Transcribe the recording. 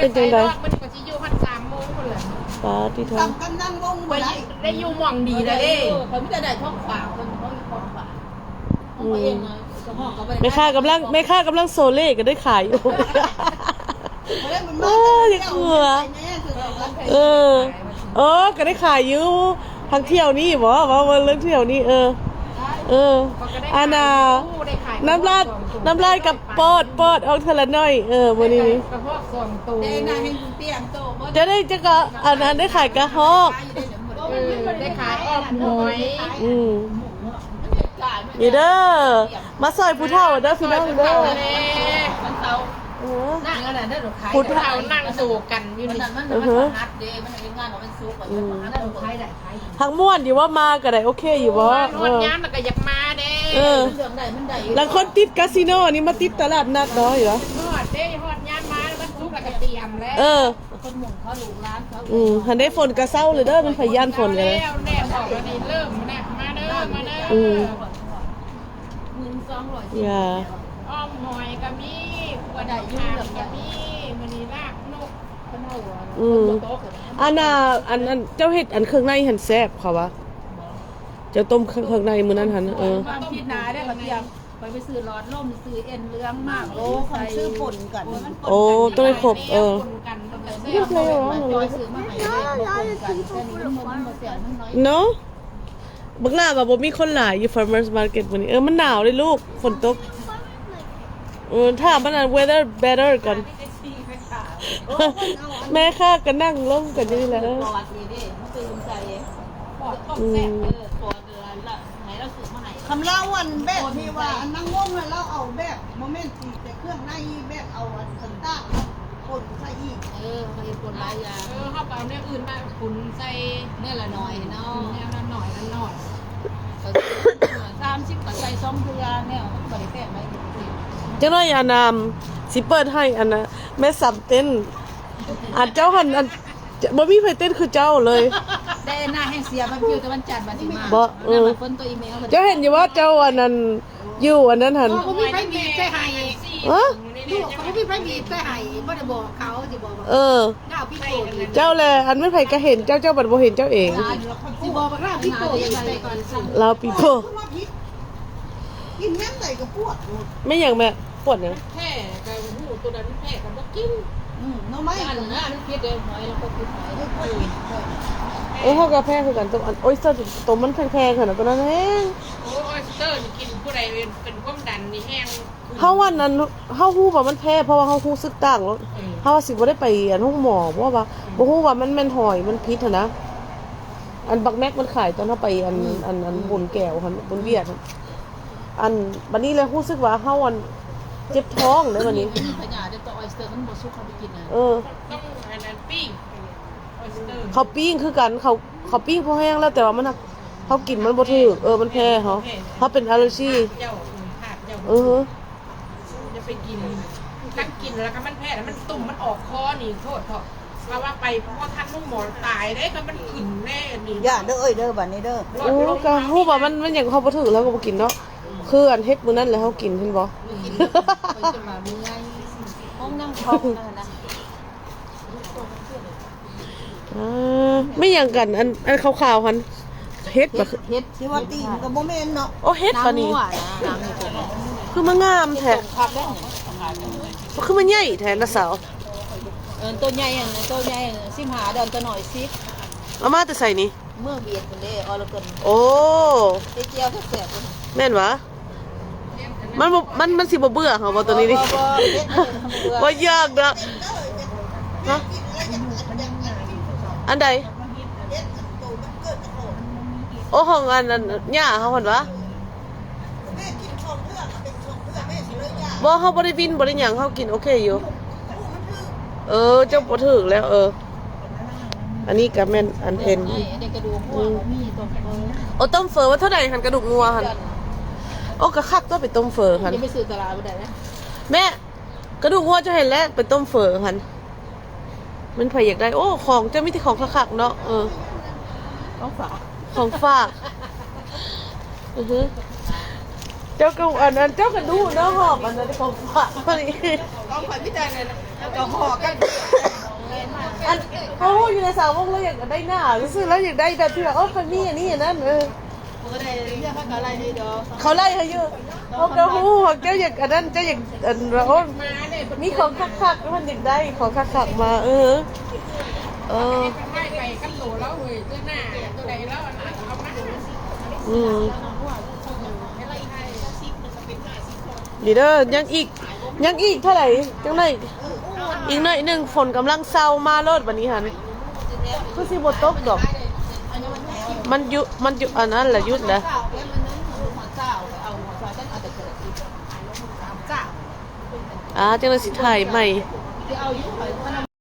เป็นจังได๋มันก็สิอยู่มัน3 โมงพุ่นแหละปาติโทกำนันวงบ่ได้อยู่หม่องดีแล้วเด้เขาไม่ได้ท้องฝากคนเขาของฝากของเองนะห้องก็แม่ค้ากำลังโซเล่ก็ได้ขายอยู่อย่าเขือก็ได้ขายอยู่ทางเที่ยวนี่บ่ว่าเรื่องเที่ยวนี่อานาน้ำลายกับปอดเอาเทละน้อยมื้อนี้นี่กระเพาะส่วนตัวได้นาให้เตี้ยมโตจะได้ก็อันนั้นได้ขายกระฮอกได้ขายอ้อมหอยนี่เด้อมาซอยผู้เฒ่าเด้อพี่น้องเด้อมันเตานั่งกันน่ะได้ดอกขายผู้เฒ่านั่งสู่กันอยู่นี่มันฮัดเด้มันเป็นงานของมันซุกก่อนมันได้ขายได้ขายทั้งม่วนอยู่ว่ามาก็ได้โอเคอยู่บ่ฮอดยามแล้วก็อยากมาเด้มันได้แล้วคนติดคาสิโนนี่มาติดตลาดนัดเนาะอยู่เหรอฮอดเด้ฮอดยามมาแล้วมันซุกแล้วก็เตรียมแล้วคนหมุ่งเขาลูกร้านเขาหันได้ฝนกระเซ้าเลยเด้อมันพยานฝนเลยแล้วแน่บอกแล้วนี่เริ่มแน่มาเด้อมาเด้ออย่าอ้อมหอยก็มีกระไดยุ่งก็มีมื้อนี้ลากนกเพิ่นเอาอันเจ้าเฮ็ดอันเครื่องในหั่นแซ่บเขาว่าเจ้าต้มเครื่องในมื้อนั้นหั่นความคิดนาได้ก็เตรียมไปซื้อหลอดล่มซื้อเอ็นเลื้องมากเขาซื้อผลกันต้องให้ครบเรียบร้อยเนาะบักหน้าว่าบ่มีคนหลายอยู่ Farmers Market มื้อนี้มันหนาวเลยลูกฝนตกถ้ามันweather better กันแม่ข้าก็นั่งร่มกันนี่แหละปอดนี่ดิมันตื่นใจปอดต้องแซ่บปอดเดือนละไหนเราซื้อมาให้คำเล่าวันแบบที่ว่านั่งงงแล้วเราเอาแบบโมเมนต์ตีแต่เครื่องในแบบเอาอันต่างๆคนใส่อีกใส่คนหลายอย่างเข้าไปเอาเนี่ยอื่นมาคุณใส่เนี่ยละหน่อยเนาะเนี่ยละหน่อย30ก็ใส่2เทื่อเนี่ยบ่ได้แพงไหมจังน้อยอันสิเปิดให้อันน่ะแม่สำเต้นอันเจ้าหันอันบ่มีไผเต้นคือเจ้าเลยได้หน้าแห้งเสียมันอยู่แต่วันจันทร์วันที่มาบ่ฝนตัวอีเมลเจ้าเห็นอยู่ว่าเจ้าอันนั้นอยู่อันนั้นหั่นบ่มีไผมีใส่ให้ลูกบ่มีไผมีใส่ให้บ่ได้บอกเขาสิบอกว่าพี่โตเจ้าแลอันไม่ไผก็เห็นเจ้าบัดบ่เห็นเจ้าเองสิบอกว่าพี่โตยังไงก่อนเราปีโตกินแม่ใส่กับปวดไม่อย่างแม่ปวดเนี่ยแพ้กับหูตัวนั้นแพ้กับบ่กินน้องไม้อันนั้นคิดเด้หอยแล้วก็คิดหอยเขากับแพ้คือกันตัวอันโอ้ยตัวมันแพงๆขนาดตัวนั้นแห้งโอ้ยสเตอร์กินผู้ใดเป็นความดันนี่แห้งเฮาวันนั้นเฮาฮู้ว่ามันแพ้เพราะว่าเฮาฮู้สึกต่างแล้วเฮาว่าสิบ่ได้ไปอันห้องหมอเพราะว่าบ่ฮู้ว่ามันแม่นหอยมันพิษนะอันบักแม็กมันขายตอนเฮาไปอันบนแก้วหั่นบนเวียดอันบัดนี้เลยรู้สึกว่าเฮาอันเจ็บท้องเด้อวันนี้ขยะเด้อตัวออยสเตอร์มันบ่สุกเขาไปกินนะต้องอันนั้นปิ้งออยสเตอร์เขาปิ้งคือกันเขาปิ้งพอแห้งแล้วแต่ว่ามันเขากินมันบ่ถูกมันแพ้เขาเป็นอัลเลอร์จีจะไปกินทั้งกินแล้วก็มันแพ้แล้วมันตุ่มมันออกคอนี่โทษเถอะเพราะว่าไปเพราะว่าท่านลูกหมอตายได้ก็มันขึ้นแน่นี่อย่าเด้อเด้อบัดนี้เด้อก็ฮู้ว่ามันอย่างเขาบ่ถูกแล้วก็บ่กินเนาะคืออันเฮ็ดมื้อนั้นแล้วเฮากินเห็นบ่ห้องนั่งท้องนะไม่อย่างกันอันขาวๆหั่นเฮ็ดบ่เฮ็ดสิว่าตีนก็บ่แม่นเนาะโอ้เฮ็ดปานนี้คือมันงามแท้คือมันใหญ่แท้นะสาวตัวใหญ่15เดือนตัวน้อย10เอามาแต่ใส่นี่เมื่อเบียดพุ่นเด้ออละเกินโอ้เจียวแซ่บแม่นวะมันสิบ่เบื่อเหรอบ่ตัวนี้นี่บ่ยากเด้อฮะอันใดโอ้ห้องอันนั้นหญ้าเฮาหั่นวะบ่เฮาบ่ได้วินบ่ได้หยังเฮากินโอเคอยู่เจ้าบ่ถึกแล้วอันนี้ก็แม่นอันเอ็นกระดูกงัวมีต้มเฟอว่าเท่าไหร่หั่นกระดูกงัวหั่นก็คักตัวไปต้มเฟอหั่นไปซื้อตลาดบ่ได้นะแม่กระดูกงัวจะเห็นแล้วไปต้มเฟอหั่นมันไผอยากได้โอ้ของจะมีแต่ของคักๆเนาะของฝากเจ้าก็อันนั้นเจ้าก็ดูเนาะหอบอันนั้นของฝากอันนี้ของข่อยพี่แจงเลย ก็ห่อกัน อันเขาอยู่ในสาววงแล้วอยากได้หน้าซื้อแล้วอยากได้แบบที่แบบคนนี้อย่างนี้อย่างนั้นก็ได้เรียกเขาอะไรนี่เด้อ เขาไล่เขาเยอะเขาก็ฮู้ว่าเจ้าอยากอันนั้นเจ้าอยากอันโอ้ มาเนี่ย มีของคักๆมันอยากได้ของคักๆมาเออ ได้ไปกันโหลแล้วเว้ยตัวหน้าตัวใดแล้วอันนั้นเอามา ดีเด้อยังอีกเท่าไหร่จังไหนอีกหน่อยหนึ่งฝนกำลังเศร้ามาโลดวันนี้หันคือสิบตกดอกมันอยู่อันนั้นแหละยุดนะจังเลยสิถ่ายใหม่